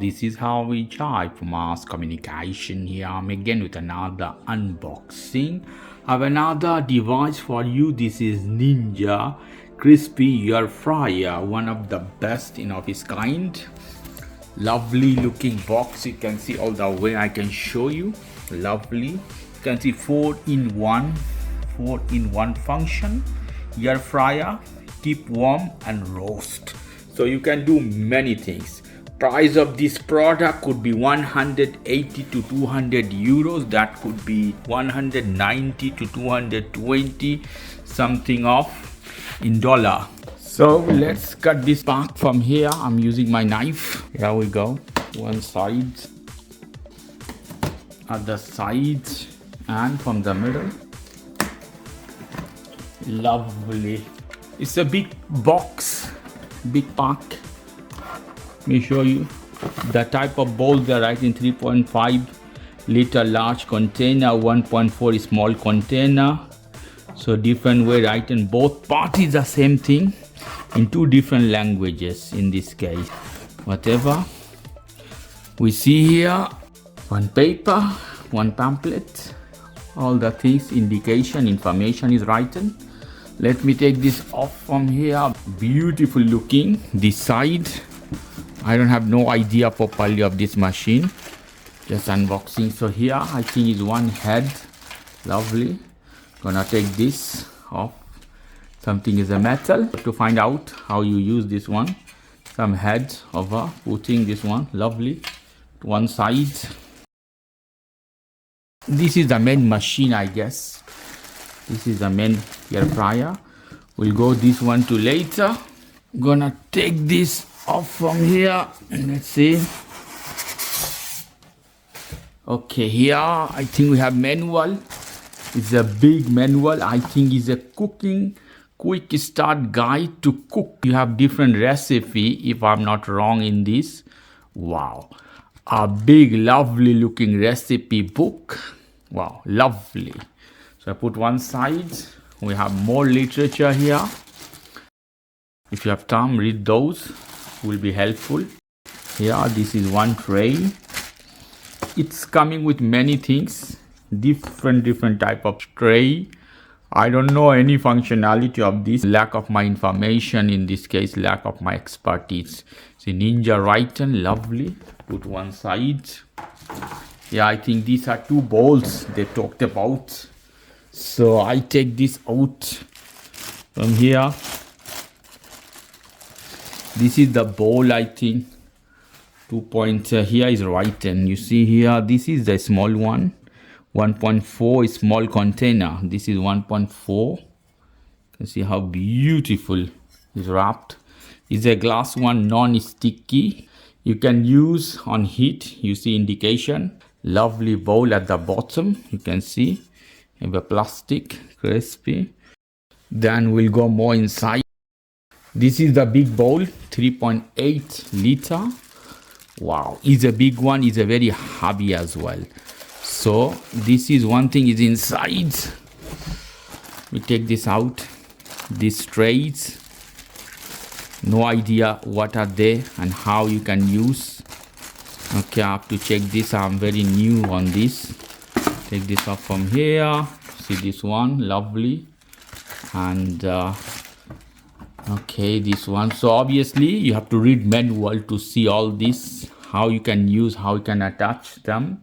This is how we jive mass communication. Here I'm again with another unboxing. I have another device for you. This is Ninja CRISPi air fryer, one of the best of its kind. Lovely looking box. You can see all the way. I can show you. Lovely. You can see 4-in-1 function. Air fryer, keep warm and roast. So you can do many things. Price of this product could be 180 to 200 euros. That could be 190 to 220 something off in dollar. So let's cut this part from here. I'm using my knife. Here we go. One side, other side, and from the middle. Lovely. It's a big box, big pack. Let me show you the type of bowl. They're right in 3.5 liter large container, 1.4 small container. So different way, right? And both parties are same thing in two different languages in this case. Whatever we see here, one paper, one pamphlet, all the things, indication, information is written. Let me take this off from here. Beautiful looking. This side, I don't have no idea properly of this machine. Just unboxing. So here I think is one head. Lovely. Gonna take this off. Something is a metal. To find out how you use this one. Some head over. Putting this one. Lovely. One side. This is the main machine, I guess. This is the main air fryer. We'll go this one to later. Gonna take this off from here. Let's see. Okay, here I think we have manual. It's a big manual. I think it's a cooking quick start guide to cook. You have different recipe, if I'm not wrong in this. Wow. A big lovely looking recipe book. Wow, lovely. So I put one side. We have more literature here. If you have time, read those. Will be helpful. Here, this is one tray. It's coming with many things. Different type of tray. I don't know any functionality of this. Lack of my information in this case. Lack of my expertise. See, Ninja written. Lovely. Put one side. Yeah, I think these are two bowls they talked about. So I take this out from here. This is the bowl, I think. 2 point here is written. You see here, this is the small one. 1.4 small container. This is 1.4. You can see how beautiful it's wrapped. It's a glass one, non-sticky. You can use on heat. You see indication. Lovely bowl at the bottom. You can see. Have a plastic, CRISPi. Then we'll go more inside. This is the big bowl, 3.8 liter. Wow, it's a big one. It's a very heavy as well. So this is one thing is inside. We take this out. These trays. No idea what are they and how you can use. Okay, I have to check this. I'm very new on this. Take this off from here. See this one, lovely. And okay, this one. So obviously you have to read manual to see all this, how you can use, how you can attach them.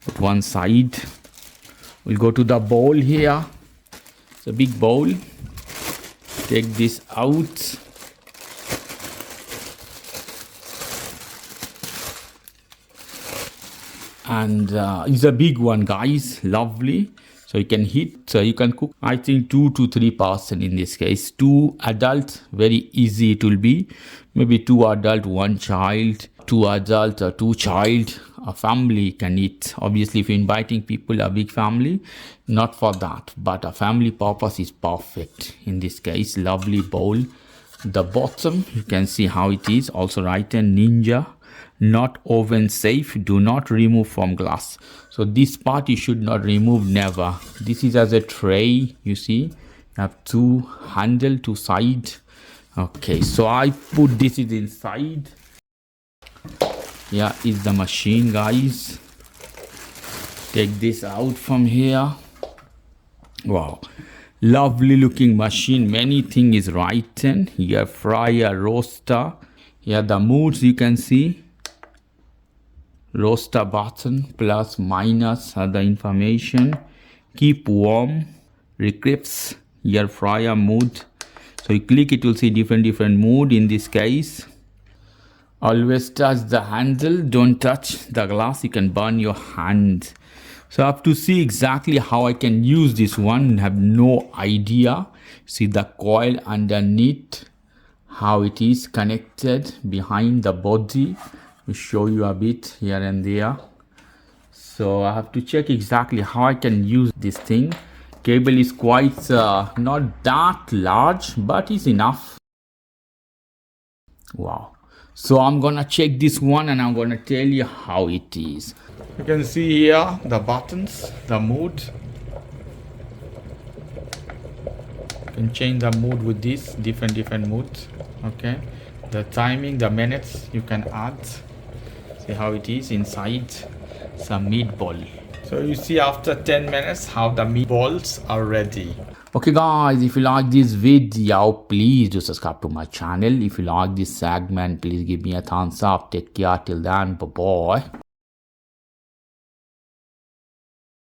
Put one side. We'll go to the bowl here. It's a big bowl. Take this out. And it's a big one, guys. Lovely. So you can heat, so you can cook, I think 2 to 3 person in this case. 2 adult, very easy it will be. Maybe 2 adult, 1 child, 2 adult or 2 child. A family can eat. Obviously, if you're inviting people, a big family, not for that. But a family purpose is perfect. In this case, lovely bowl. The bottom, you can see how it is. Also written Ninja. Not oven safe. Do not remove from glass. So this part you should not remove, never. This is as a tray. You see, you have 2 handle, 2 side. Okay, so I put this is inside. Here is the machine, guys. Take this out from here. Wow, lovely looking machine. Many thing is written here. Fryer, roaster. Here the modes you can see. Roaster button, plus, minus, other information. Keep warm, recrypts, here fryer mode. So you click, it will see different mode in this case. Always touch the handle, don't touch the glass, you can burn your hand. So I have to see exactly how I can use this one, have no idea. See the coil underneath, how it is connected behind the body. We'll show you a bit here and there. So I have to check exactly how I can use this thing. Cable is quite not that large, but is enough. Wow. So I'm gonna check this one and I'm gonna tell you how it is. You can see here the buttons, the mode. You can change the mode with this, different modes. Okay. The timing, the minutes you can add. See how it is inside. Some meatball. So you see after 10 minutes how the meatballs are ready. Okay guys, if you like this video, please do subscribe to my channel. If you like this segment, please give me a thumbs up. Take care till then. Bye bye.